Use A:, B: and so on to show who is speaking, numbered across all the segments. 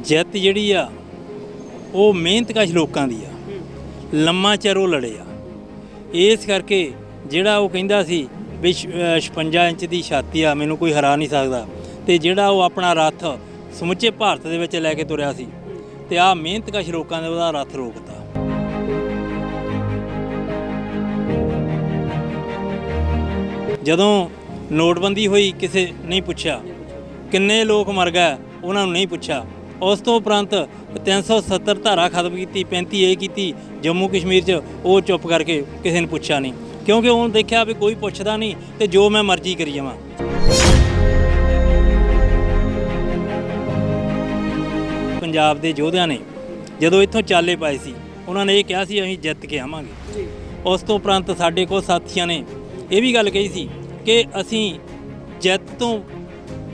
A: ਜਿੱਤ ਜਿਹੜੀ ਆ ਉਹ ਮਿਹਨਤਕਸ਼ ਲੋਕਾਂ ਦੀ ਆ, ਲੰਮਾ ਚਿਰ ਉਹ ਲੜੇ ਆ। ਇਸ ਕਰਕੇ ਜਿਹੜਾ ਉਹ ਕਹਿੰਦਾ ਸੀ ਵੀ 56 ਇੰਚ ਦੀ ਛਾਤੀ ਆ, ਮੈਨੂੰ ਕੋਈ ਹਰਾ ਨਹੀਂ ਸਕਦਾ, ਤੇ ਜਿਹੜਾ ਉਹ ਆਪਣਾ ਰੱਥ ਸਮੁੱਚੇ ਭਾਰਤ ਦੇ ਵਿੱਚ ਲੈ ਕੇ ਤੁਰਿਆ ਸੀ, ਤੇ ਆਹ ਮਿਹਨਤਕਸ਼ ਲੋਕਾਂ ਨੇ ਉਹਦਾ ਰੱਥ ਰੋਕਤਾ। ਜਦੋਂ ਨੋਟਬੰਦੀ ਹੋਈ ਕਿਸੇ ਨਹੀਂ ਪੁੱਛਿਆ, ਕਿੰਨੇ ਲੋਕ ਮਰ ਗਏ ਉਹਨਾਂ ਨੂੰ ਨਹੀਂ ਪੁੱਛਿਆ। ਉਸ ਤੋਂ ਉਪਰੰਤ 370 ਧਾਰਾ ਖਤਮ ਕੀਤੀ, 35 ਇਹ ਕੀਤੀ ਜੰਮੂ ਕਸ਼ਮੀਰ 'ਚ, ਉਹ ਚੁੱਪ ਕਰਕੇ ਕਿਸੇ ਨੇ ਪੁੱਛਿਆ ਨਹੀਂ, ਕਿਉਂਕਿ ਉਹਨੂੰ ਦੇਖਿਆ ਵੀ ਕੋਈ ਪੁੱਛਦਾ ਨਹੀਂ ਤੇ ਜੋ ਮੈਂ ਮਰਜ਼ੀ ਕਰੀ ਜਾਵਾਂ। ਪੰਜਾਬ ਦੇ ਯੋਧਿਆਂ ਨੇ ਜਦੋਂ ਇੱਥੋਂ ਚਾਲੇ ਪਾਏ ਸੀ, ਉਹਨਾਂ ਨੇ ਇਹ ਕਿਹਾ ਸੀ ਅਸੀਂ ਜਿੱਤ ਕੇ ਆਵਾਂਗੇ। ਉਸ ਤੋਂ ਉਪਰੰਤ ਸਾਡੇ ਕੋਲ ਸਾਥੀਆਂ ਨੇ ਇਹ ਵੀ ਗੱਲ ਕਹੀ ਸੀ ਕਿ ਅਸੀਂ ਜਿੱਤ ਤੋਂ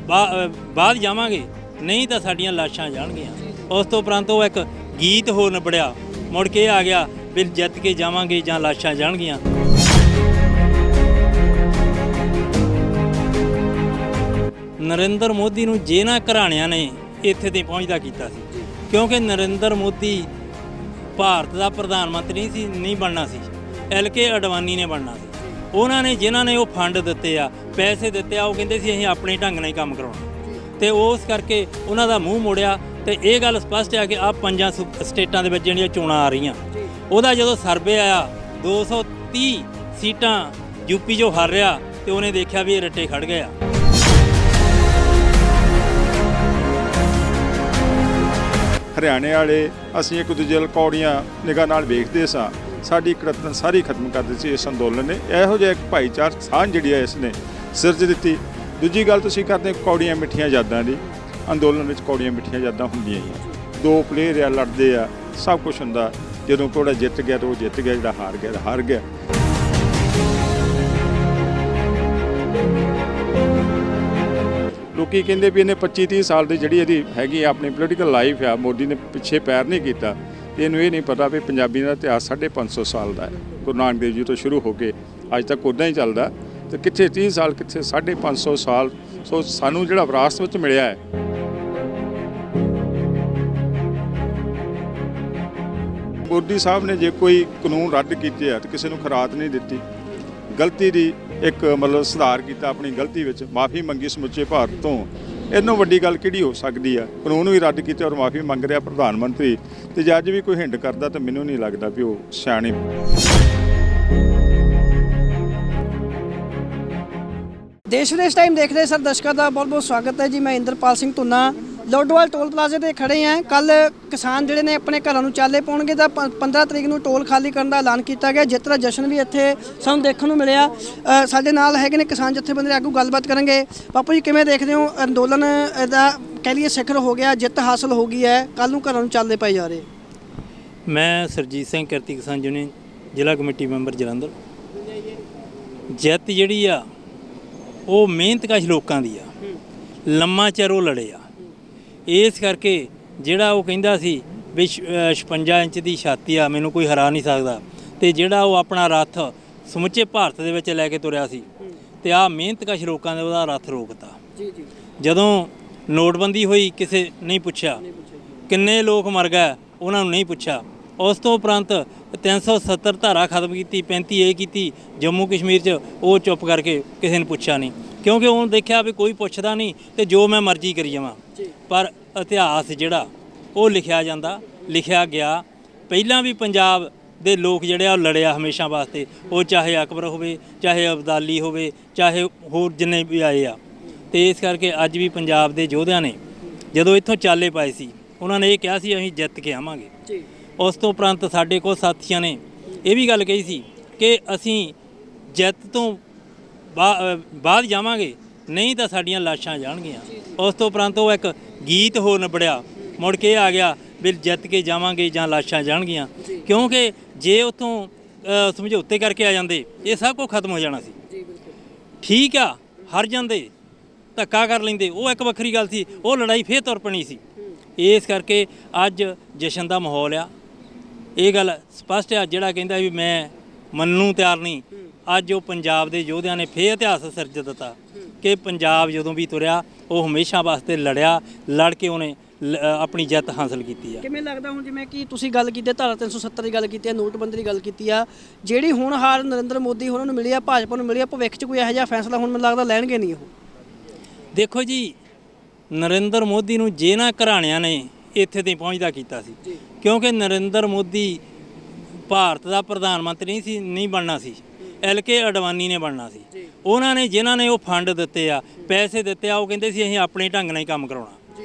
A: ਬਾਅਦ ਜਾਵਾਂਗੇ, ਨਹੀਂ ਤਾਂ ਸਾਡੀਆਂ ਲਾਸ਼ਾਂ ਜਾਣਗੀਆਂ। ਉਸ ਤੋਂ ਉਪਰੰਤ ਉਹ ਇੱਕ ਗੀਤ ਹੋਰ ਨਿਬੜਿਆ, ਮੁੜ ਕੇ ਆ ਗਿਆ ਵੀ ਜਿੱਤ ਕੇ ਜਾਵਾਂਗੇ ਜਾਂ ਲਾਸ਼ਾਂ ਜਾਣਗੀਆਂ। ਨਰਿੰਦਰ ਮੋਦੀ ਨੂੰ ਜਿਹਨਾਂ ਘਰਾਣਿਆਂ ਨੇ ਇੱਥੇ ਤੇ ਪਹੁੰਚਦਾ ਕੀਤਾ ਸੀ, ਕਿਉਂਕਿ ਨਰਿੰਦਰ ਮੋਦੀ ਭਾਰਤ ਦਾ ਪ੍ਰਧਾਨ ਮੰਤਰੀ ਨਹੀਂ ਬਣਨਾ ਸੀ, LK ਅਡਵਾਨੀ ਨੇ ਬਣਨਾ ਸੀ। ਉਹਨਾਂ ਨੇ ਜਿਨ੍ਹਾਂ ਨੇ ਉਹ ਫੰਡ ਦਿੱਤੇ ਆ, ਪੈਸੇ ਦਿੱਤੇ ਆ, ਉਹ ਕਹਿੰਦੇ ਸੀ ਅਸੀਂ ਆਪਣੇ ਢੰਗ ਨਾਲ ਹੀ ਕੰਮ ਕਰਾਉਣਾ, ਤੇ ਉਸ ਕਰਕੇ ਉਹਨਾਂ ਦਾ ਮੂੰਹ ਮੋੜਿਆ। ਤੇ ਇਹ ਗੱਲ ਸਪਸ਼ਟ ਆ ਕਿ ਆਹ 5 ਸਟੇਟਾਂ ਦੇ ਵਿੱਚ ਜਿਹੜੀਆਂ ਚੋਣਾਂ ਆ ਰਹੀਆਂ, ਉਹਦਾ ਜਦੋਂ ਸਰਵੇ ਆਇਆ 230 ਸੀਟਾਂ UP 'ਚੋਂ ਹਾਰ ਰਿਹਾ, ਤੇ ਉਹਨੇ ਦੇਖਿਆ ਵੀ ਇਹ ਰੱਟੇ ਖੜ ਗਏ ਆ।
B: ਹਰਿਆਣੇ ਵਾਲੇ ਅਸੀਂ ਇੱਕ ਦੂਜੇ ਵੱਲ ਕੌੜੀਆਂ ਨਿਗਾਹ ਨਾਲ ਵੇਖਦੇ ਸਾਂ, ਸਾਡੀ ਕੜਤਨ ਸਾਰੀ ਖਤਮ ਕਰ ਦਿੱਤੀ ਸੀ ਇਸ ਅੰਦੋਲਨ ਨੇ। ਇਹੋ ਜਿਹਾ ਇੱਕ ਭਾਈਚਾਰਕ ਸਾਂਝ ਜਿਹੜੀ ਹੈ ਇਸ ਨੇ ਸਿਰਜ ਦਿੱਤੀ। ਦੂਜੀ ਗੱਲ ਤੁਸੀਂ ਕਰਦੇ ਕੌੜੀਆਂ ਮਿੱਠੀਆਂ ਯਾਦਾਂ ਦੀ, ਅੰਦੋਲਨ ਵਿੱਚ ਕੌੜੀਆਂ ਮਿੱਠੀਆਂ ਯਾਦਾਂ ਹੁੰਦੀਆਂ ਹੀ ਆ। ਦੋ ਪਲੇਅਰ ਆ, ਲੜਦੇ ਆ, ਸਭ ਕੁਝ ਹੁੰਦਾ। ਜਦੋਂ ਕੋੜਾ ਜਿੱਤ ਗਿਆ ਤਾਂ ਉਹ ਜਿੱਤ ਗਿਆ, ਜਿਹੜਾ ਹਾਰ ਗਿਆ ਤਾਂ ਹਾਰ ਗਿਆ। ਲੋਕੀ ਕਹਿੰਦੇ ਵੀ ਇਹਨੇ 25-30 ਸਾਲ ਦੀ ਜਿਹੜੀ ਇਹਦੀ ਹੈਗੀ ਆਪਣੀ ਪੋਲੀਟੀਕਲ ਲਾਈਫ ਆ, ਮੋਦੀ ਨੇ ਪਿੱਛੇ ਪੈਰ ਨਹੀਂ ਕੀਤਾ। ਇਹਨੂੰ ਇਹ ਨਹੀਂ ਪਤਾ ਵੀ ਪੰਜਾਬੀ ਦਾ ਇਤਿਹਾਸ 550 ਸਾਲ ਦਾ ਹੈ, ਗੁਰੂ ਨਾਨਕ ਦੇਵ ਜੀ ਤੋਂ ਸ਼ੁਰੂ ਹੋ ਕੇ ਅੱਜ ਤੱਕ ਉੱਦਾਂ ਹੀ ਚੱਲਦਾ। ਤੇ ਕਿੱਥੇ 30 ਸਾਲ, ਕਿੱਥੇ 550 ਸਾਲ। ਸੋ ਸਾਨੂੰ ਜਿਹੜਾ ਵਿਰਾਸਤ ਵਿੱਚ ਮਿਲਿਆ ਹੈ, ਮੋਦੀ ਸਾਹਿਬ ਨੇ ਜੇ ਕੋਈ ਕਾਨੂੰਨ ਰੱਦ ਕੀਤੇ ਆ ਤਾਂ ਕਿਸੇ ਨੂੰ ਖਰਾਤ ਨਹੀਂ ਦਿੱਤੀ, ਗਲਤੀ ਦੀ ਇੱਕ ਮਤਲਬ ਸੁਧਾਰ ਕੀਤਾ, ਆਪਣੀ ਗਲਤੀ ਵਿੱਚ ਮਾਫੀ ਮੰਗੀ ਸਮੁੱਚੇ ਭਾਰਤ ਤੋਂ। ਇਹਨੂੰ ਵੱਡੀ ਗੱਲ ਕਿਹੜੀ ਹੋ ਸਕਦੀ ਆ? ਕਾਨੂੰਨ ਵੀ ਰੱਦ ਕੀਤੇ ਔਰ ਮਾਫੀ ਮੰਗ ਰਿਹਾ ਪ੍ਰਧਾਨ ਮੰਤਰੀ। ਤੇ ਜੇ ਅੱਜ ਵੀ ਕੋਈ ਹਿੰਡ ਕਰਦਾ ਤਾਂ ਮੈਨੂੰ ਨਹੀਂ ਲੱਗਦਾ ਵੀ ਉਹ ਸਿਆਣੇ।
C: ਦੇਸ਼ ਵਿਦੇਸ਼ ਟਾਈਮ ਦੇਖ ਰਹੇ ਸਰ ਦਰਸ਼ਕਾਂ ਦਾ ਬਹੁਤ ਬਹੁਤ ਸਵਾਗਤ ਹੈ ਜੀ। ਮੈਂ ਇੰਦਰਪਾਲ ਸਿੰਘ ਧੁੰਨਾ, ਲੋਡੋਵਾਲ ਟੋਲ ਪਲਾਜ਼ੇ ਤੇ ਖੜੇ ਹਾਂ। ਕੱਲ ਕਿਸਾਨ ਜਿਹੜੇ ਨੇ ਆਪਣੇ ਘਰਾਂ ਨੂੰ ਚਾਲੇ ਪਾਉਣਗੇ ਤਾਂ 15 ਤਰੀਕ ਨੂੰ ਟੋਲ ਖਾਲੀ ਕਰਨ ਦਾ ਐਲਾਨ ਕੀਤਾ ਗਿਆ। ਜਿੱਤ ਦਾ ਜਸ਼ਨ ਵੀ ਇੱਥੇ ਸਾਨੂੰ ਦੇਖਣ ਨੂੰ ਮਿਲਿਆ। ਸਾਡੇ ਨਾਲ ਹੈਗੇ ਨੇ ਕਿਸਾਨ ਜਥੇਬੰਦੀ ਆਗੂ, ਗੱਲਬਾਤ ਕਰਾਂਗੇ। ਬਾਪੂ ਜੀ ਕਿਵੇਂ ਦੇਖਦੇ ਹੋ ਅੰਦੋਲਨ ਦਾ ਕਹਿ ਲਈਏ ਸਿਖਰ ਹੋ ਗਿਆ, ਜਿੱਤ ਹਾਸਲ ਹੋ ਗਈ ਹੈ, ਕੱਲ ਨੂੰ ਘਰਾਂ ਨੂੰ ਚਾਲੇ ਪਾਏ ਜਾ ਰਹੇ?
A: ਮੈਂ ਸਰਜੀਤ ਸਿੰਘ ਕਿਰਤੀ ਕਿਸਾਨ ਯੂਨੀਅਨ ਜ਼ਿਲ੍ਹਾ ਕਮੇਟੀ ਮੈਂਬਰ ਜਲੰਧਰ। ਜਿੱਤ ਜਿਹੜੀ ਆ ਉਹ ਮਿਹਨਤਕਸ਼ ਲੋਕਾਂ ਦੀ ਆ, ਲੰਮਾ ਚਿਰ ਉਹ ਲੜੇ ਆ। ਇਸ ਕਰਕੇ ਜਿਹੜਾ ਉਹ ਕਹਿੰਦਾ ਸੀ ਵੀ 56 ਇੰਚ ਦੀ ਛਾਤੀ ਆ, ਮੈਨੂੰ ਕੋਈ ਹਰਾ ਨਹੀਂ ਸਕਦਾ, ਤੇ ਜਿਹੜਾ ਉਹ ਆਪਣਾ ਰੱਥ ਸਮੁੱਚੇ ਭਾਰਤ ਦੇ ਵਿੱਚ ਲੈ ਕੇ ਤੁਰਿਆ ਸੀ, ਤੇ ਆਹ ਮਿਹਨਤਕਸ਼ ਲੋਕਾਂ ਨੇ ਉਹਦਾ ਰੱਥ ਰੋਕਤਾ। ਜਦੋਂ ਨੋਟਬੰਦੀ ਹੋਈ ਕਿਸੇ ਨਹੀਂ ਪੁੱਛਿਆ, ਕਿੰਨੇ ਲੋਕ ਮਰ ਗਏ ਉਹਨਾਂ ਨੂੰ ਨਹੀਂ ਪੁੱਛਿਆ। ਉਸ ਤੋਂ ਉਪਰੰਤ 370 ਧਾਰਾ ਖਤਮ ਕੀਤੀ, 35 ਇਹ ਕੀਤੀ ਜੰਮੂ ਕਸ਼ਮੀਰ 'ਚ, ਉਹ ਚੁੱਪ ਕਰਕੇ ਕਿਸੇ ਨੇ ਪੁੱਛਿਆ ਨਹੀਂ, ਕਿਉਂਕਿ ਉਹਨੂੰ ਦੇਖਿਆ ਵੀ ਕੋਈ ਪੁੱਛਦਾ ਨਹੀਂ ਤੇ ਜੋ ਮੈਂ ਮਰਜ਼ੀ ਕਰੀ ਜਾਵਾਂ। ਪਰ ਇਤਿਹਾਸ ਜਿਹੜਾ ਉਹ ਲਿਖਿਆ ਜਾਂਦਾ, ਲਿਖਿਆ ਗਿਆ। ਪਹਿਲਾਂ ਵੀ ਪੰਜਾਬ ਦੇ ਲੋਕ ਜਿਹੜੇ ਆ ਉਹ ਲੜਿਆ ਹਮੇਸ਼ਾ ਵਾਸਤੇ, ਉਹ ਚਾਹੇ ਅਕਬਰ ਹੋਵੇ, ਚਾਹੇ ਅਬਦਾਲੀ ਹੋਵੇ, ਚਾਹੇ ਹੋਰ ਜਿੰਨੇ ਵੀ ਆਏ ਆ। ਤੇ ਇਸ ਕਰਕੇ ਅੱਜ ਵੀ ਪੰਜਾਬ ਦੇ ਯੋਧਿਆਂ ਨੇ ਜਦੋਂ ਇੱਥੋਂ ਚਾਲੇ ਪਾਏ ਸੀ, ਉਹਨਾਂ ਨੇ ਇਹ ਕਿਹਾ ਸੀ ਅਸੀਂ ਜਿੱਤ ਕੇ ਆਵਾਂਗੇ। ਉਸ ਤੋਂ ਉਪਰੰਤ ਸਾਡੇ ਕੋਲ ਸਾਥੀਆਂ ਨੇ ਇਹ ਵੀ ਗੱਲ ਕਹੀ ਸੀ ਕਿ ਅਸੀਂ ਜਿੱਤ ਤੋਂ ਬਾਅਦ ਜਾਵਾਂਗੇ, ਨਹੀਂ ਤਾਂ ਸਾਡੀਆਂ ਲਾਸ਼ਾਂ ਜਾਣਗੀਆਂ। ਉਸ ਤੋਂ ਉਪਰੰਤ ਉਹ ਇੱਕ ਗੀਤ ਹੋਰ ਨਿਬੜਿਆ, ਮੁੜ ਕੇ ਆ ਗਿਆ ਵੀ ਜਿੱਤ ਕੇ ਜਾਵਾਂਗੇ ਜਾਂ ਲਾਸ਼ਾਂ ਜਾਣਗੀਆਂ। ਕਿਉਂਕਿ ਜੇ ਉੱਥੋਂ ਸਮਝੌਤੇ ਕਰਕੇ ਆ ਜਾਂਦੇ, ਇਹ ਸਭ ਕੁਝ ਖਤਮ ਹੋ ਜਾਣਾ ਸੀ। ਠੀਕ ਆ, ਹਾਰ ਜਾਂਦੇ, ਧੱਕਾ ਕਰ ਲੈਂਦੇ, ਉਹ ਇੱਕ ਵੱਖਰੀ ਗੱਲ ਸੀ, ਉਹ ਲੜਾਈ ਫੇਰ ਤੁਰ ਪੈਣੀ ਸੀ। ਇਸ ਕਰਕੇ ਅੱਜ ਜਸ਼ਨ ਦਾ ਮਾਹੌਲ ਆ। ਇਹ ਗੱਲ ਸਪਸ਼ਟ ਆ, ਜਿਹੜਾ ਕਹਿੰਦਾ ਵੀ ਮੈਂ ਮੰਨਣ ਨੂੰ ਤਿਆਰ ਨਹੀਂ, ਅੱਜ ਉਹ ਪੰਜਾਬ ਦੇ ਯੋਧਿਆਂ ਨੇ ਫੇਰ ਇਤਿਹਾਸ ਸਿਰਜ ਦਿੱਤਾ ਕਿ ਪੰਜਾਬ ਜਦੋਂ ਵੀ ਤੁਰਿਆ ਉਹ ਹਮੇਸ਼ਾ ਵਾਸਤੇ ਲੜਿਆ, ਲੜ ਕੇ ਉਹਨੇ ਆਪਣੀ ਜਿੱਤ ਹਾਸਲ ਕੀਤੀ ਆ।
C: ਕਿਵੇਂ ਲੱਗਦਾ ਹੁਣ ਜਿਵੇਂ ਕਿ ਤੁਸੀਂ ਗੱਲ ਕੀਤੀ ਧਾਰਾ 370 ਦੀ ਗੱਲ ਕੀਤੀ ਹੈ, ਨੋਟਬੰਦੀ ਦੀ ਗੱਲ ਕੀਤੀ ਆ, ਜਿਹੜੀ ਹੁਣ ਹਾਰ ਨਰਿੰਦਰ ਮੋਦੀ ਹੋਰਾਂ ਨੂੰ ਮਿਲੀ ਆ, ਭਾਜਪਾ ਨੂੰ ਮਿਲੀ ਆ, ਭਵਿੱਖ 'ਚ ਕੋਈ ਇਹੋ ਜਿਹਾ ਫੈਸਲਾ ਹੁਣ ਮੈਨੂੰ ਲੱਗਦਾ ਲੈਣਗੇ ਨਹੀਂ ਉਹ?
A: ਦੇਖੋ ਜੀ, ਨਰਿੰਦਰ ਮੋਦੀ ਨੂੰ ਜੇ ਨਾ ਘਰਾਣਿਆਂ ਨੇ ਇੱਥੇ ਤਾਈਂ ਪਹੁੰਚਦਾ ਕੀਤਾ ਸੀ, ਕਿਉਂਕਿ ਨਰਿੰਦਰ ਮੋਦੀ ਭਾਰਤ ਦਾ ਪ੍ਰਧਾਨ ਮੰਤਰੀ ਨਹੀਂ ਬਣਨਾ ਸੀ, LK ਅਡਵਾਨੀ ਨੇ ਬਣਨਾ ਸੀ। ਉਹਨਾਂ ਨੇ ਜਿਨ੍ਹਾਂ ਨੇ ਉਹ ਫੰਡ ਦਿੱਤੇ ਆ, ਪੈਸੇ ਦਿੱਤੇ ਆ, ਉਹ ਕਹਿੰਦੇ ਸੀ ਅਸੀਂ ਆਪਣੇ ਢੰਗ ਨਾਲ ਹੀ ਕੰਮ ਕਰਾਉਣਾ,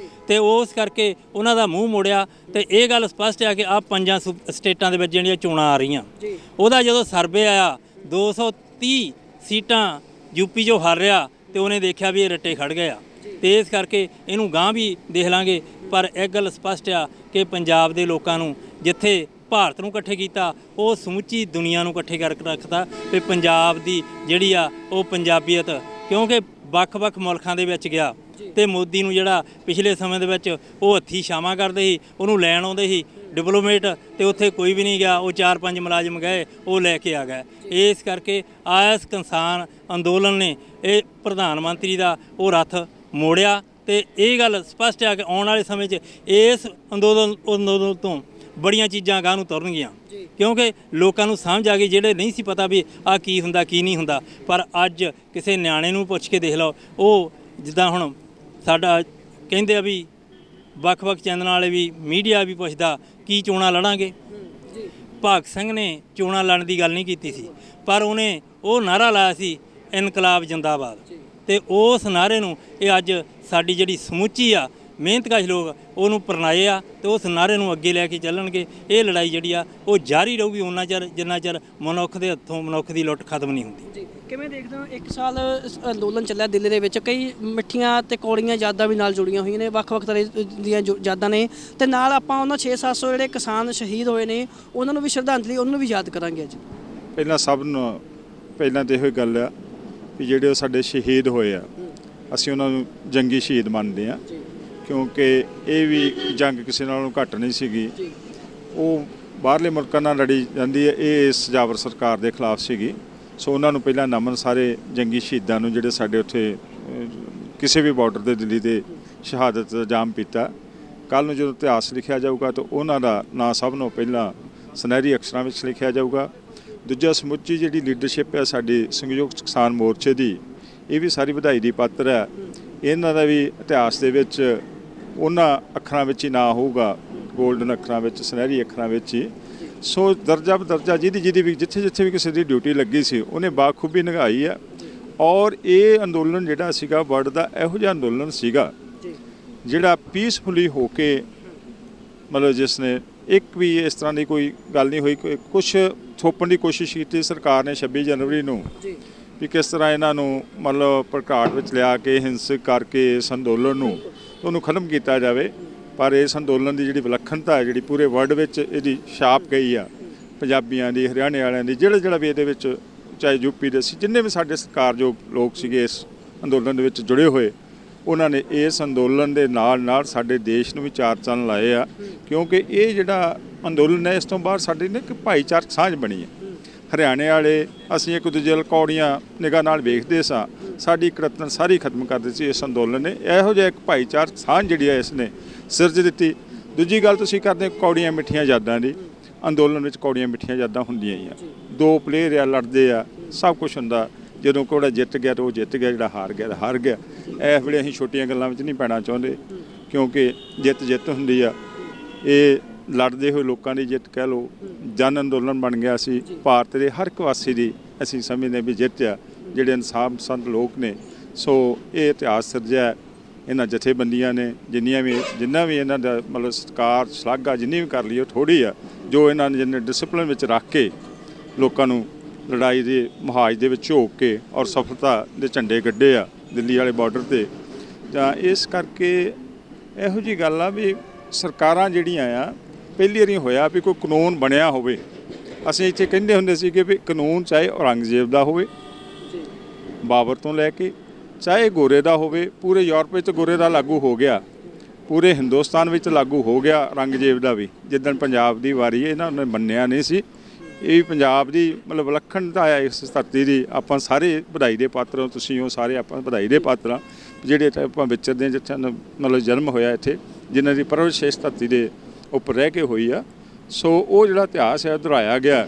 A: ਤੇ ਉਸ ਕਰਕੇ ਉਹਨਾਂ ਦਾ ਮੂੰਹ ਮੋੜਿਆ। ਤੇ ਇਹ ਗੱਲ ਸਪਸ਼ਟ ਆ ਕਿ ਆ 5 ਸਟੇਟਾਂ ਦੇ ਵਿੱਚ ਜਿਹੜੀਆਂ ਚੋਣਾਂ ਆ ਰਹੀਆਂ, ਉਹਦਾ ਜਦੋਂ ਸਰਵੇ ਆਇਆ 230 ਸੀਟਾਂ ਯੂਪੀ 'ਚੋਂ ਹਾਰ ਰਿਹਾ, ਤੇ ਉਹਨੇ ਦੇਖਿਆ ਵੀ ਇਹ ਰੱਟੇ ਖੜ ਗਏ ਆ, ਤੇ ਇਸ ਕਰਕੇ ਇਹਨੂੰ ਗਾਂਹ ਵੀ ਦੇਖ ਲਾਂਗੇ। ਪਰ ਇੱਕ ਗੱਲ ਸਪਸ਼ਟ ਆ ਕਿ ਪੰਜਾਬ ਦੇ ਲੋਕਾਂ ਨੂੰ ਜਿੱਥੇ ਭਾਰਤ ਨੂੰ ਇਕੱਠੇ ਕੀਤਾ, ਉਹ ਸਮੁੱਚੀ ਦੁਨੀਆ ਨੂੰ ਇਕੱਠੇ ਕਰਕੇ ਰੱਖਤਾ ਵੀ ਪੰਜਾਬ ਦੀ ਜਿਹੜੀ ਆ ਉਹ ਪੰਜਾਬੀਅਤ, ਕਿਉਂਕਿ ਵੱਖ-ਵੱਖ ਮੁਲਕਾਂ ਦੇ ਵਿੱਚ ਗਿਆ ਤੇ ਮੋਦੀ ਨੂੰ ਜਿਹੜਾ ਪਿਛਲੇ ਸਮੇਂ ਦੇ ਵਿੱਚ ਉਹ ਹੱਥੀਂ ਛਾਵਾਂ ਕਰਦੇ ਸੀ, ਉਹਨੂੰ ਲੈਣ ਆਉਂਦੇ ਸੀ ਡਿਪਲੋਮੇਟ, ਤੇ ਉੱਥੇ ਕੋਈ ਵੀ ਨਹੀਂ ਗਿਆ, ਉਹ 4-5 ਮੁਲਾਜ਼ਮ ਗਏ, ਉਹ ਲੈ ਕੇ ਆ ਗਏ। ਇਸ ਕਰਕੇ ਇਸ ਕਿਸਾਨ ਅੰਦੋਲਨ ਨੇ ਇਹ ਪ੍ਰਧਾਨ ਮੰਤਰੀ ਦਾ ਉਹ ਰੱਥ ਮੋੜਿਆ, ਤੇ ਇਹ ਗੱਲ ਸਪਸ਼ਟ ਆ ਕਿ ਆਉਣ ਵਾਲੇ ਸਮੇਂ 'ਚ ਇਸ ਅੰਦੋਲਨ ਤੋਂ ਬੜੀਆਂ ਚੀਜ਼ਾਂ ਅਗਾਂਹ ਨੂੰ ਤੁਰਨਗੀਆਂ, ਕਿਉਂਕਿ ਲੋਕਾਂ ਨੂੰ ਸਮਝ ਆ ਗਈ, ਜਿਹੜੇ ਨਹੀਂ ਸੀ ਪਤਾ ਵੀ ਆਹ ਕੀ ਹੁੰਦਾ ਕੀ ਨਹੀਂ ਹੁੰਦਾ। ਪਰ ਅੱਜ ਕਿਸੇ ਨਿਆਣੇ ਨੂੰ ਪੁੱਛ ਕੇ ਦੇਖ ਲਓ, ਉਹ ਜਿੱਦਾਂ ਹੁਣ ਸਾਡਾ ਕਹਿੰਦੇ ਆ ਵੀ ਵੱਖ-ਵੱਖ ਚੈਨਲਾਂ ਵਾਲੇ ਵੀ, ਮੀਡੀਆ ਵੀ ਪੁੱਛਦਾ ਕੀ ਚੋਣਾਂ ਲੜਾਂਗੇ। ਭਗਤ ਸਿੰਘ ਨੇ ਚੋਣਾਂ ਲੜਨ ਦੀ ਗੱਲ ਨਹੀਂ ਕੀਤੀ ਸੀ, ਪਰ ਉਹਨੇ ਉਹ ਨਾਅਰਾ ਲਾਇਆ ਸੀ ਇਨਕਲਾਬ ਜਿੰਦਾਬਾਦ, ਤੇ ਉਸ ਨਾਅਰੇ ਨੂੰ ਇਹ ਅੱਜ ਸਾਡੀ ਜਿਹੜੀ ਸਮੁੱਚੀ ਆ ਮਿਹਨਤਕਸ਼ ਲੋਕ ਉਹਨੂੰ ਪ੍ਰਣਾਏ ਆ, ਤੇ ਉਸ ਨਾਅਰੇ ਨੂੰ ਅੱਗੇ ਲੈ ਕੇ ਚੱਲਣਗੇ। ਇਹ ਲੜਾਈ ਜਿਹੜੀ ਆ ਉਹ ਜਾਰੀ ਰਹੂਗੀ ਉਹਨਾਂ ਚਿਰ ਜਿੰਨਾ ਚਿਰ ਮਨੁੱਖ ਦੇ ਹੱਥੋਂ ਮਨੁੱਖ ਦੀ ਲੁੱਟ ਖਤਮ ਨਹੀਂ ਹੁੰਦੀ।
C: ਕਿਵੇਂ ਦੇਖਦੇ ਹੋ, 1 ਸਾਲ ਅੰਦੋਲਨ ਚੱਲਿਆ ਦਿੱਲੀ ਦੇ ਵਿੱਚ, ਕਈ ਮਿੱਠੀਆਂ ਤੇ ਕੌੜੀਆਂ ਯਾਦਾਂ ਵੀ ਨਾਲ ਜੁੜੀਆਂ ਹੋਈਆਂ ਨੇ, ਵੱਖ-ਵੱਖ ਤਰ੍ਹਾਂ ਦੀਆਂ ਯਾਦਾਂ ਨੇ, ਤੇ ਨਾਲ ਆਪਾਂ ਉਹਨਾਂ 600-700 ਜਿਹੜੇ ਕਿਸਾਨ ਸ਼ਹੀਦ ਹੋਏ ਨੇ ਉਹਨਾਂ ਨੂੰ ਵੀ ਸ਼ਰਧਾਂਜਲੀ, ਉਹਨਾਂ ਨੂੰ ਵੀ ਯਾਦ ਕਰਾਂਗੇ ਅੱਜ।
B: ਪਹਿਲਾਂ ਸਭ ਨੂੰ ਪਹਿਲਾਂ ਤਾਂ ਇਹੋ ਗੱਲ ਆ ਵੀ ਜਿਹੜੇ ਸਾਡੇ ਸ਼ਹੀਦ ਹੋਏ ਆ, ਅਸੀਂ ਉਹਨਾਂ ਨੂੰ ਜੰਗੀ ਸ਼ਹੀਦ ਮੰਨਦੇ ਆ, ਕਿਉਂਕਿ ਇਹ ਵੀ ਜੰਗ ਕਿਸੇ ਨਾਲੋਂ ਘੱਟ ਨਹੀਂ ਸੀਗੀ। ਉਹ ਬਾਹਰਲੇ ਮੁਲਕਾਂ ਨਾਲ ਲੜੀ ਜਾਂਦੀ ਹੈ, ਇਹ ਇਸ ਜਾਬਰ ਸਰਕਾਰ ਦੇ ਖਿਲਾਫ ਸੀਗੀ। ਸੋ ਉਹਨਾਂ ਨੂੰ ਪਹਿਲਾਂ ਨਮਨ, ਸਾਰੇ ਜੰਗੀ ਸ਼ਹੀਦਾਂ ਨੂੰ ਜਿਹੜੇ ਸਾਡੇ ਉੱਥੇ ਕਿਸੇ ਵੀ ਬਾਰਡਰ ਦੇ ਦਿੱਲੀ ਦੇ ਸ਼ਹਾਦਤ ਦਾ ਜਾਮ ਪੀਤਾ। ਕੱਲ੍ਹ ਨੂੰ ਜਦੋਂ ਇਤਿਹਾਸ ਲਿਖਿਆ ਜਾਊਗਾ ਤਾਂ ਉਹਨਾਂ ਦਾ ਨਾਂ ਸਭ ਨੂੰ ਪਹਿਲਾਂ ਸੁਨਹਿਰੀ ਅਕਸ਼ਰਾਂ ਵਿੱਚ ਲਿਖਿਆ ਜਾਊਗਾ। ਦੂਜਾ, ਸਮੁੱਚੀ ਜਿਹੜੀ ਲੀਡਰਸ਼ਿਪ ਹੈ ਸਾਡੀ ਸੰਯੁਕਤ ਕਿਸਾਨ ਮੋਰਚੇ ਦੀ, ਇਹ ਵੀ ਸਾਰੀ ਵਧਾਈ ਦੀ ਪਾਤਰ ਹੈ। ਇਹਨਾਂ ਦਾ ਵੀ ਇਤਿਹਾਸ ਦੇ ਵਿੱਚ ਉਹਨਾਂ ਅੱਖਰਾਂ ਵਿੱਚ ਹੀ ਨਾਂ ਹੋਊਗਾ, ਗੋਲਡਨ ਅੱਖਰਾਂ ਵਿੱਚ, ਸੁਨਹਿਰੀ ਅੱਖਰਾਂ ਵਿੱਚ ਹੀ। ਸੋ ਦਰਜਾ ਬਦਰਜਾ ਜਿਹਦੀ ਵੀ ਜਿੱਥੇ ਵੀ ਕਿਸੇ ਦੀ ਡਿਊਟੀ ਲੱਗੀ ਸੀ, ਉਹਨੇ ਬਾਖੂਬੀ ਨਿਭਾਈ ਆ। ਔਰ ਇਹ ਅੰਦੋਲਨ ਜਿਹੜਾ ਸੀਗਾ ਵਰਲਡ ਦਾ ਇਹੋ ਜਿਹਾ ਅੰਦੋਲਨ ਸੀਗਾ ਜਿਹੜਾ ਪੀਸਫੁਲੀ ਹੋ ਕੇ, ਮਤਲਬ ਜਿਸ ਨੇ ਇੱਕ ਵੀ ਇਸ ਤਰ੍ਹਾਂ ਦੀ ਕੋਈ ਗੱਲ ਨਹੀਂ ਹੋਈ, ਕੁਛ ਥੋਪਣ ਦੀ ਕੋਸ਼ਿਸ਼ ਕੀਤੀ ਸਰਕਾਰ ਨੇ 26 ਜਨਵਰੀ ਨੂੰ, ਵੀ ਕਿਸ ਤਰ੍ਹਾਂ ਇਹਨਾਂ ਨੂੰ ਮਤਲਬ ਪ੍ਰਕਾਟ ਵਿੱਚ ਲਿਆ ਕੇ ਹਿੰਸਕ ਕਰਕੇ ਇਸ ਅੰਦੋਲਨ ਨੂੰ ਉਹਨੂੰ ਖਤਮ ਕੀਤਾ ਜਾਵੇ। ਪਰ ਇਸ ਅੰਦੋਲਨ ਦੀ ਜਿਹੜੀ ਵਿਲੱਖਣਤਾ ਹੈ, ਜਿਹੜੀ ਪੂਰੇ ਵਰਲਡ ਵਿੱਚ ਇਹਦੀ ਛਾਪ ਗਈ ਆ, ਪੰਜਾਬੀਆਂ ਦੀ, ਹਰਿਆਣੇ ਵਾਲਿਆਂ ਦੀ, ਜਿਹੜਾ ਵੀ ਇਹਦੇ ਵਿੱਚ, ਚਾਹੇ ਯੂਪੀ ਦੇ ਸੀ, ਜਿੰਨੇ ਵੀ ਸਾਡੇ ਸਤਿਕਾਰਯੋਗ ਲੋਕ ਸੀਗੇ ਇਸ ਅੰਦੋਲਨ ਦੇ ਵਿੱਚ ਜੁੜੇ ਹੋਏ, ਉਹਨਾਂ ਨੇ ਇਸ ਅੰਦੋਲਨ ਦੇ ਨਾਲ ਸਾਡੇ ਦੇਸ਼ ਨੂੰ ਵੀ ਚਾਰ ਚੰਨ ਲਾਏ ਆ। ਕਿਉਂਕਿ ਇਹ ਜਿਹੜਾ ਅੰਦੋਲਨ ਹੈ, ਇਸ ਤੋਂ ਬਾਅਦ ਸਾਡੀ ਨੇ ਇੱਕ ਭਾਈਚਾਰਕ ਸਾਂਝ ਬਣੀ ਹੈ। ਹਰਿਆਣੇ ਵਾਲੇ ਅਸੀਂ ਇੱਕ ਦੂਜੇ ਵੱਲ ਕੌੜੀਆਂ ਨਿਗਾਹ ਨਾਲ ਵੇਖਦੇ ਸਾਂ, ਸਾਡੀ ਕੁੜੱਤਣ ਸਾਰੀ ਖਤਮ ਕਰ ਦਿੱਤੀ ਇਸ ਅੰਦੋਲਨ ਨੇ। ਇਹੋ ਜਿਹਾ ਇੱਕ ਭਾਈਚਾਰਕ ਸਾਂਝ ਜਿਹੜੀ ਹੈ ਇਸ ਨੇ ਸਿਰਜ ਦਿੱਤੀ। ਦੂਜੀ ਗੱਲ ਤੁਸੀਂ ਕਰਦੇ ਕੌੜੀਆਂ ਮਿੱਠੀਆਂ ਯਾਦਾਂ ਦੀ, ਅੰਦੋਲਨ ਵਿੱਚ ਕੌੜੀਆਂ ਮਿੱਠੀਆਂ ਯਾਦਾਂ ਹੁੰਦੀਆਂ ਹੀ ਆ। ਦੋ ਪਲੇਅਰ ਆ, ਲੜਦੇ ਆ, ਸਭ ਕੁਝ ਹੁੰਦਾ। ਜਦੋਂ ਕੋੜਾ ਜਿੱਤ ਗਿਆ ਤਾਂ ਉਹ ਜਿੱਤ ਗਿਆ, ਜਿਹੜਾ ਹਾਰ ਗਿਆ ਤਾਂ ਹਾਰ ਗਿਆ। ਇਸ ਵੇਲੇ ਅਸੀਂ ਛੋਟੀਆਂ ਗੱਲਾਂ ਵਿੱਚ ਨਹੀਂ ਪੈਣਾ ਚਾਹੁੰਦੇ, ਕਿਉਂਕਿ ਜਿੱਤ ਹੁੰਦੀ ਆ। ਇਹ ਲੜਦੇ ਹੋਏ ਲੋਕਾਂ ਦੀ ਜਿੱਤ ਕਹਿ ਲਓ, ਜਨ ਅੰਦੋਲਨ ਬਣ ਗਿਆ ਸੀ। ਭਾਰਤ ਦੇ ਹਰ ਇੱਕ ਵਾਸੀ ਦੀ ਅਸੀਂ ਸਮਝਦੇ ਵੀ ਜਿੱਤ ਆ, ਜਿਹੜੇ ਇਨਸਾਫ ਪਸੰਦ ਲੋਕ ਨੇ। ਸੋ ਇਹ ਇਤਿਹਾਸ ਸਿਰਜਿਆ ਇਹਨਾਂ ਜਥੇਬੰਦੀਆਂ ਨੇ, ਜਿੰਨਾ ਵੀ ਇਹਨਾਂ ਦਾ ਮਤਲਬ ਸਤਿਕਾਰ ਸ਼ਲਾਘਾ ਜਿੰਨੀ ਵੀ ਕਰ ਲਈ ਉਹ ਥੋੜ੍ਹੀ ਆ, ਜੋ ਇਹਨਾਂ ਨੇ ਜਿੰਨੇ ਡਿਸਪਲਿਨ ਵਿੱਚ ਰੱਖ ਕੇ ਲੋਕਾਂ ਨੂੰ ਲੜਾਈ ਦੇ ਮੁਹਾਜ ਦੇ ਵਿੱਚ ਝੋਕ ਕੇ ਔਰ ਸਫਲਤਾ ਦੇ ਝੰਡੇ ਗੱਡੇ ਆ ਦਿੱਲੀ ਵਾਲੇ ਬਾਰਡਰ 'ਤੇ। ਤਾਂ ਇਸ ਕਰਕੇ ਇਹੋ ਜਿਹੀ ਗੱਲ ਆ ਵੀ ਸਰਕਾਰਾਂ ਜਿਹੜੀਆਂ ਆ, ਪਹਿਲੀ ਵਾਰੀ ਹੋਇਆ ਵੀ ਕੋਈ ਕਾਨੂੰਨ ਬਣਿਆ ਹੋਵੇ। ਅਸੀਂ ਇੱਥੇ ਕਹਿੰਦੇ ਹੁੰਦੇ ਸੀਗੇ ਵੀ ਕਾਨੂੰਨ ਚਾਹੇ ਔਰੰਗਜ਼ੇਬ ਦਾ ਹੋਵੇ, ਬਾਬਰ ਤੋਂ ਲੈ ਕੇ, ਚਾਹੇ ਗੋਰੇ ਦਾ ਹੋਵੇ। ਪੂਰੇ ਯੂਰਪ ਵਿੱਚ ਗੋਰੇ ਦਾ ਲਾਗੂ ਹੋ ਗਿਆ, ਪੂਰੇ ਹਿੰਦੁਸਤਾਨ ਵਿੱਚ ਲਾਗੂ ਹੋ ਗਿਆ ਔਰੰਗਜ਼ੇਬ ਦਾ ਵੀ। ਜਿੱਦਣ ਪੰਜਾਬ ਦੀ ਵਾਰੀ ਇਹਨਾਂ ਨੇ ਮੰਨਿਆ ਨਹੀਂ ਸੀ। ਇਹ ਪੰਜਾਬ ਦੀ ਮਤਲਬ ਵਿਲੱਖਣਤਾ ਹੈ ਇਸ ਧਰਤੀ ਦੀ। ਆਪਾਂ ਸਾਰੇ ਵਧਾਈ ਦੇ ਪਾਤਰ ਹਾਂ, ਤੁਸੀਂ ਉਹ ਸਾਰੇ ਆਪਾਂ ਵਧਾਈ ਦੇ ਪਾਤਰ ਹਾਂ ਜਿਹੜੇ ਆਪਾਂ ਵਿਚਰਦੇ ਹਾਂ, ਜਿੱਥੇ ਮਤਲਬ ਜਨਮ ਹੋਇਆ ਇੱਥੇ। ਜਿਨ੍ਹਾਂ ਦੀ ਪਰਵਰਿਸ਼ ਇਸ ਧਰਤੀ ਦੇ ਉੱਪਰ ਰਹਿ ਕੇ ਹੋਈ ਆ। ਸੋ ਉਹ ਜਿਹੜਾ ਇਤਿਹਾਸ ਹੈ ਦੁਹਰਾਇਆ ਗਿਆ।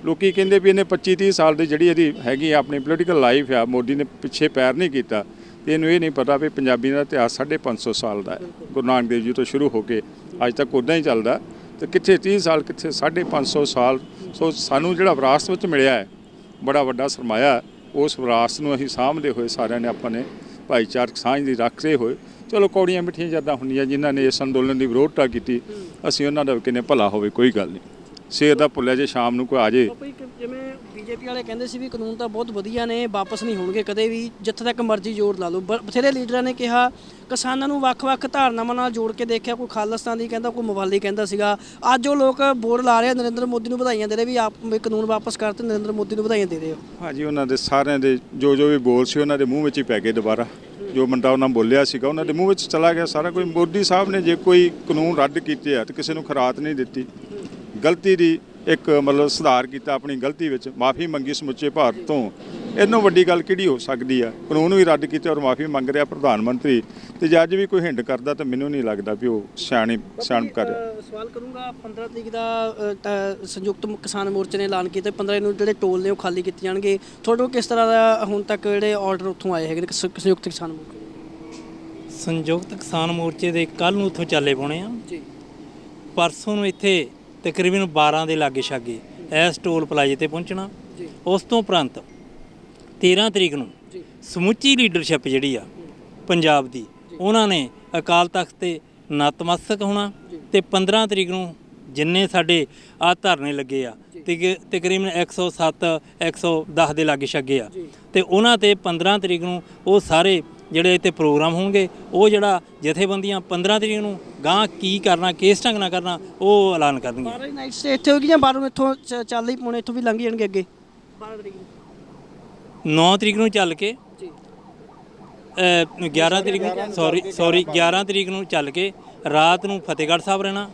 B: ਲੋਕੀ ਕਹਿੰਦੇ ਵੀ ਇਹਨੇ 25-30 ਸਾਲ ਦੀ ਜਿਹੜੀ ਇਹਦੀ ਹੈਗੀ ਆ ਆਪਣੀ ਪੋਲੀਟੀਕਲ ਲਾਈਫ ਆ, ਮੋਦੀ ਨੇ ਪਿੱਛੇ ਪੈਰ ਨਹੀਂ ਕੀਤਾ। ਤੇ ਇਹਨੂੰ ਇਹ ਨਹੀਂ ਪਤਾ ਵੀ ਪੰਜਾਬੀ ਦਾ ਇਤਿਹਾਸ 550 ਸਾਲ ਦਾ ਹੈ, ਗੁਰੂ ਨਾਨਕ ਦੇਵ ਜੀ ਤੋਂ ਸ਼ੁਰੂ ਹੋ ਕੇ ਅੱਜ ਤੱਕ ਉੱਦਾਂ ਹੀ ਚੱਲਦਾ। ਤੇ ਕਿੱਥੇ 30 ਸਾਲ, ਕਿੱਥੇ 550 ਸਾਲ। ਸੋ ਸਾਨੂੰ ਜਿਹੜਾ ਵਿਰਾਸਤ ਵਿੱਚ ਮਿਲਿਆ ਹੈ ਬੜਾ ਵੱਡਾ ਸਰਮਾਇਆ, ਉਸ ਵਿਰਾਸਤ ਨੂੰ ਅਸੀਂ ਸਾਂਭਦੇ ਹੋਏ ਸਾਰਿਆਂ ਨੇ ਆਪਾਂ ਨੇ ਭਾਈਚਾਰਕ ਸਾਂਝ ਦੀ ਰੱਖਦੇ ਹੋਏ, ਚਲੋ ਕੌੜੀਆਂ ਮਿੱਠੀਆਂ ਯਾਦਾਂ ਹੁੰਦੀਆਂ ਜਿਨ੍ਹਾਂ ਨੇ ਇਸ ਅੰਦੋਲਨ ਦੀ ਵਿਰੋਧਤਾ ਕੀਤੀ, ਅਸੀਂ ਉਹਨਾਂ ਦਾ ਕਿੰਨੇ ਭਲਾ ਹੋਵੇ, ਕੋਈ ਗੱਲ ਨਹੀਂ। ਸਵੇਰ ਦਾ ਭੁੱਲਿਆ ਜੇ ਸ਼ਾਮ ਨੂੰ ਕੋਈ ਆ ਜੇ।
C: ਜਿਵੇਂ ਬੀਜੇਪੀ ਵਾਲੇ ਕਹਿੰਦੇ ਸੀ ਵੀ ਕਾਨੂੰਨ ਤਾਂ ਬਹੁਤ ਵਧੀਆ ਨੇ, ਵਾਪਸ ਨਹੀਂ ਹੋਣਗੇ ਕਦੇ ਵੀ, ਜਿੱਥੇ ਤੱਕ ਮਰਜ਼ੀ ਜ਼ੋਰ ਲਾ ਲਓ। ਬਥੇਰੇ ਲੀਡਰਾਂ ਨੇ ਕਿਹਾ, ਕਿਸਾਨਾਂ ਨੂੰ ਵੱਖ-ਵੱਖ ਧਾਰਨਾਵਾਂ ਨਾਲ ਜੋੜ ਕੇ ਦੇਖਿਆ, ਕੋਈ ਖਾਲਿਸਤਾਨੀ ਕਹਿੰਦਾ, ਕੋਈ ਮਵਾਲੀ ਕਹਿੰਦਾ ਸੀਗਾ। ਅੱਜ ਉਹ ਲੋਕ ਬੋਰਡ ਲਾ ਰਹੇ, ਨਰਿੰਦਰ ਮੋਦੀ ਨੂੰ ਵਧਾਈਆਂ ਦੇ ਰਹੇ ਵੀ ਆਪ ਕਾਨੂੰਨ ਵਾਪਸ ਕਰਤੇ, ਨਰਿੰਦਰ ਮੋਦੀ ਨੂੰ ਵਧਾਈਆਂ ਦੇ ਰਹੇ ਹੋ।
B: ਹਾਂਜੀ, ਉਹਨਾਂ ਦੇ ਸਾਰਿਆਂ ਦੇ ਜੋ ਵੀ ਬੋਲ ਸੀ ਉਹਨਾਂ ਦੇ ਮੂੰਹ ਵਿੱਚ ਹੀ ਪੈ ਗਏ ਦੁਬਾਰਾ। ਜੋ ਬੰਦਾ ਉਹਨਾਂ ਬੋਲਿਆ ਸੀਗਾ ਉਹਨਾਂ ਦੇ ਮੂੰਹ ਵਿੱਚ ਚਲਾ ਗਿਆ ਸਾਰਾ ਕੁਝ। ਮੋਦੀ ਸਾਹਿਬ ਨੇ ਜੇ ਕੋਈ ਕਾਨੂੰਨ ਰੱਦ ਕੀਤੇ ਆ ਤੇ ਕਿਸੇ ਨੂੰ ਖਰਾਤ ਨਹੀਂ ਦਿੱਤੀ, ਗਲਤੀ ਦੀ ਇੱਕ ਮਤਲਬ ਸੁਧਾਰ ਕੀਤਾ, ਆਪਣੀ ਗਲਤੀ ਵਿੱਚ ਮਾਫੀ ਮੰਗੀ ਸਮੁੱਚੇ ਭਾਰਤ ਤੋਂ। ਇਹਨੋਂ ਵੱਡੀ ਗੱਲ ਕਿਹੜੀ ਹੋ ਸਕਦੀ ਆ? ਕਾਨੂੰਨ ਵੀ ਰੱਦ ਕੀਤੇ ਔਰ ਮਾਫੀ ਮੰਗ ਰਿਹਾ ਪ੍ਰਧਾਨ ਮੰਤਰੀ। ਤੇ ਜੇ ਅੱਜ ਵੀ ਕੋਈ ਹਿੰਡ ਕਰਦਾ ਤਾਂ ਮੈਨੂੰ ਨਹੀਂ ਲੱਗਦਾ ਵੀ ਉਹ ਸਿਆਣਪ ਕਰ ਰਿਹਾ।
C: ਸਵਾਲ ਕਰੂੰਗਾ, 15 ਤਰੀਕ ਦਾ ਸੰਯੁਕਤ ਕਿਸਾਨ ਮੋਰਚੇ ਨੇ ਐਲਾਨ ਕੀਤਾ, 15 ਨੂੰ ਜਿਹੜੇ ਟੋਲ ਨੇ ਉਹ ਖਾਲੀ ਕੀਤੇ ਜਾਣਗੇ। ਤੁਹਾਡੇ ਕਿਸ ਤਰ੍ਹਾਂ ਦਾ ਹੁਣ ਤੱਕ ਜਿਹੜੇ ਆਰਡਰ ਉੱਥੋਂ ਆਏ ਹੈਗੇ ਨੇ ਸੰਯੁਕਤ ਕਿਸਾਨ ਮੋਰਚੇ?
A: ਸੰਯੁਕਤ ਕਿਸਾਨ ਮੋਰਚੇ ਦੇ ਕੱਲ੍ਹ ਨੂੰ ਉੱਥੋਂ ਚਾਲੇ ਪਾਉਣੇ ਆ
C: ਜੀ।
A: ਪਰਸੋਂ ਨੂੰ ਇੱਥੇ ਤਕਰੀਬਨ 12 ਦੇ ਲਾਗੇ ਛਾਗੇ ਇਸ ਟੋਲ ਪਲਾਜ਼ੇ ਤੇ ਪਹੁੰਚਣਾ। ਉਸ ਤੋਂ ਉਪਰੰਤ 13 ਤਰੀਕ ਨੂੰ ਸਮੁੱਚੀ ਲੀਡਰਸ਼ਿਪ ਜਿਹੜੀ ਆ ਪੰਜਾਬ ਦੀ, ਉਹਨਾਂ ਨੇ ਅਕਾਲ ਤਖਤ ਤੇ ਨਤਮਸਤਕ ਹੋਣਾ। ਤੇ 15 ਤਰੀਕ ਨੂੰ ਜਿੰਨੇ ਸਾਡੇ ਆਹ ਧਰਨੇ ਲੱਗੇ ਆ ਤਕਰੀਬਨ 107 110 ਦੇ ਲਾਗੇ ਛਾਗੇ ਆ, ਤੇ ਉਹਨਾਂ ਤੇ 15 ਤਰੀਕ ਨੂੰ ਉਹ ਸਾਰੇ ਜਿਹੜੇ ਇੱਥੇ ਪ੍ਰੋਗਰਾਮ ਹੋਣਗੇ, ਉਹ ਜਿਹੜਾ ਜਥੇਬੰਦੀਆਂ 15 ਤਰੀਕ ਨੂੰ ਗਾਂ ਕੀ ਕਰਨਾ, ਕਿਸ ਢੰਗ ਨਾਲ ਕਰਨਾ, ਉਹ ਐਲਾਨ ਕਰਨਗੀਆਂ।
C: 12 ਨਾਈਟ ਸਟੇ ਇੱਥੇ ਹੋਏਗੀ ਜਾਂ 12 ਨੂੰ ਇੱਥੋਂ ਚੱਲ ਹੀ ਪਾਉਣੇ, ਇੱਥੋਂ ਵੀ ਲੰਘ ਜਾਣਗੇ ਅੱਗੇ? 12 ਤਰੀਕ ਨੂੰ
A: 9 ਤਰੀਕ ਨੂੰ ਚੱਲ ਕੇ 11 ਤਰੀਕ ਨੂੰ ਸੌਰੀ 11 ਤਰੀਕ ਨੂੰ ਚੱਲ ਕੇ ਰਾਤ ਨੂੰ ਫਤਿਹਗੜ੍ਹ ਸਾਹਿਬ ਰਹਿਣਾ।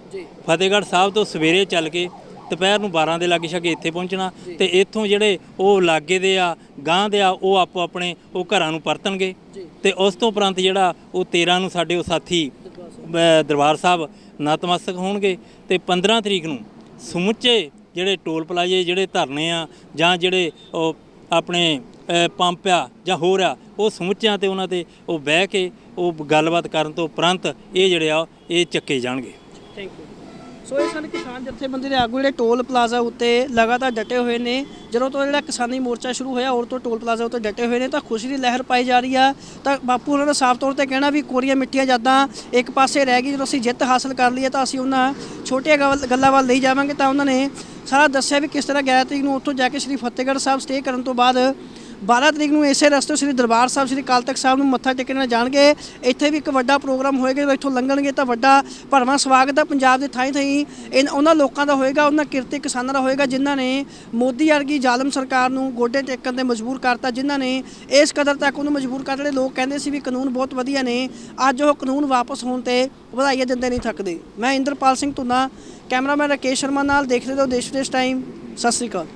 A: ਫਤਿਹਗੜ੍ਹ ਸਾਹਿਬ ਤੋਂ ਸਵੇਰੇ ਚੱਲ ਕੇ ਦੁਪਹਿਰ ਨੂੰ 12 ਦੇ ਲਾਗੇ ਛਾਗੇ ਇੱਥੇ ਪਹੁੰਚਣਾ। ਤੇ ਇੱਥੋਂ ਜਿਹੜੇ ਉਹ ਲਾਗੇ ਦੇ ਆ, ਗਾਂ ਦੇ ਆ, ਉਹ ਆਪੋ ਆਪਣੇ ਉਹ ਘਰਾਂ ਨੂੰ ਪਰਤਣਗੇ। ਤੇ ਉਸ ਤੋਂ ਉਪਰੰਤ ਜਿਹੜਾ ਉਹ 13 ਨੂੰ ਸਾਡੇ ਉਹ ਸਾਥੀ ਦਰਬਾਰ ਸਾਹਿਬ ਨਤਮਸਤਕ ਹੋਣਗੇ। ਤੇ 15 ਤਰੀਕ ਨੂੰ ਸਮੁੱਚੇ ਜਿਹੜੇ ਟੋਲ ਪਲਾਜ਼ੇ ਜਿਹੜੇ ਧਰਨੇ ਆ ਜਾਂ ਜਿਹੜੇ ਉਹ ਆਪਣੇ ਪੰਪ ਆ ਜਾਂ ਹੋਰ ਆ, ਉਹ ਸਮੁੱਚਿਆਂ ਤੇ ਉਹਨਾਂ ਤੇ ਉਹ ਬਹਿ ਕੇ ਉਹ ਗੱਲਬਾਤ ਕਰਨ ਤੋਂ ਉਪਰੰਤ ਇਹ ਜਿਹੜੇ ਆ ਇਹ ਚੱਕੇ ਜਾਣਗੇ।
C: Thank you. ਸੋ ਇਹ ਸਨ ਕਿਸਾਨ ਜਥੇਬੰਦੀ ਦੇ ਆਗੂ ਜਿਹੜੇ ਟੋਲ ਪਲਾਜ਼ਾ ਉੱਤੇ ਲਗਾਤਾਰ ਡਟੇ ਹੋਏ ਨੇ। ਜਦੋਂ ਤੋਂ ਜਿਹੜਾ ਕਿਸਾਨੀ ਮੋਰਚਾ ਸ਼ੁਰੂ ਹੋਇਆ ਉਦੋਂ ਤੋਂ ਟੋਲ ਪਲਾਜ਼ਾ ਉੱਤੇ ਡਟੇ ਹੋਏ ਨੇ, ਤਾਂ ਖੁਸ਼ੀ ਦੀ ਲਹਿਰ ਪਾਈ ਜਾ ਰਹੀ ਆ। ਤਾਂ ਬਾਪੂ ਉਹਨਾਂ ਦਾ ਸਾਫ਼ ਤੌਰ ਤੇ ਕਹਿਣਾ ਵੀ ਕੋਰੀਆਂ ਮਿੱਠੀਆਂ ਯਾਦਾਂ ਇੱਕ ਪਾਸੇ ਰਹਿ ਗਈ, ਜਦੋਂ ਅਸੀਂ ਜਿੱਤ ਹਾਸਲ ਕਰ ਲਈ ਹੈ ਤਾਂ ਅਸੀਂ ਉਹਨਾਂ ਛੋਟੀਆਂ ਗੱਲਾਂ ਵੱਲ ਲਈ ਜਾਵਾਂਗੇ। ਤਾਂ ਉਹਨਾਂ ਨੇ ਸਾਰਾ ਦੱਸਿਆ ਵੀ ਕਿਸ ਤਰ੍ਹਾਂ 11 ਤਰੀਕ ਨੂੰ ਉੱਥੋਂ ਜਾ ਕੇ ਸ਼੍ਰੀ ਫਤਿਹਗੜ੍ਹ ਸਾਹਿਬ ਸਟੇ ਕਰਨ ਤੋਂ ਬਾਅਦ 12 ਤਰੀਕ ਨੂੰ ਇਸੇ ਰਸਤੇ ਸ਼੍ਰੀ ਦਰਬਾਰ ਸਾਹਿਬ ਸ਼੍ਰੀ ਅਕਾਲ ਤਖਤ ਸਾਹਿਬ ਨੂੰ ਮੱਥਾ ਟੇਕਣ ਜਾਣਗੇ। ਇੱਥੇ ਵੀ ਇੱਕ ਵੱਡਾ ਪ੍ਰੋਗਰਾਮ ਹੋਏਗਾ, ਜਦੋਂ ਇੱਥੋਂ ਲੰਘਣਗੇ ਤਾਂ ਵੱਡਾ ਭਰਵਾਂ ਸਵਾਗਤ ਹੈ ਪੰਜਾਬ ਦੇ ਥਾਈਂ ਥਾਈਂ ਉਹਨਾਂ ਲੋਕਾਂ ਦਾ ਹੋਏਗਾ, ਉਹਨਾਂ ਕਿਰਤੀ ਕਿਸਾਨਾਂ ਦਾ ਹੋਏਗਾ ਜਿਨ੍ਹਾਂ ਨੇ ਮੋਦੀ ਵਰਗੀ ਜ਼ਾਲਮ ਸਰਕਾਰ ਨੂੰ ਗੋਡੇ ਟੇਕਣ ਤੇ ਮਜਬੂਰ ਕਰਤਾ, ਜਿਨ੍ਹਾਂ ਨੇ ਇਸ ਕਦਰ ਤੱਕ ਉਹਨੂੰ ਮਜਬੂਰ ਕਰ। ਜਿਹੜੇ ਲੋਕ ਕਹਿੰਦੇ ਸੀ ਵੀ ਕਾਨੂੰਨ ਬਹੁਤ ਵਧੀਆ ਨੇ, ਅੱਜ ਉਹ ਕਾਨੂੰਨ ਵਾਪਸ ਹੋਣ ਤੇ ਵਧਾਈਆਂ ਦਿੰਦੇ ਨਹੀਂ ਥੱਕਦੇ। ਮੈਂ ਇੰਦਰਪਾਲ ਸਿੰਘ ਧੁੰਨਾ, ਕੈਮਰਾਮੈਨ ਰਾਕੇਸ਼ ਸ਼ਰਮਾ ਨਾਲ, ਦੇਖਦੇ ਰਹੋ ਦੇਸ਼ ਵਿਦੇਸ਼ ਟਾਈਮ। ਸਤਿ ਸ਼੍ਰੀ ਅਕਾਲ।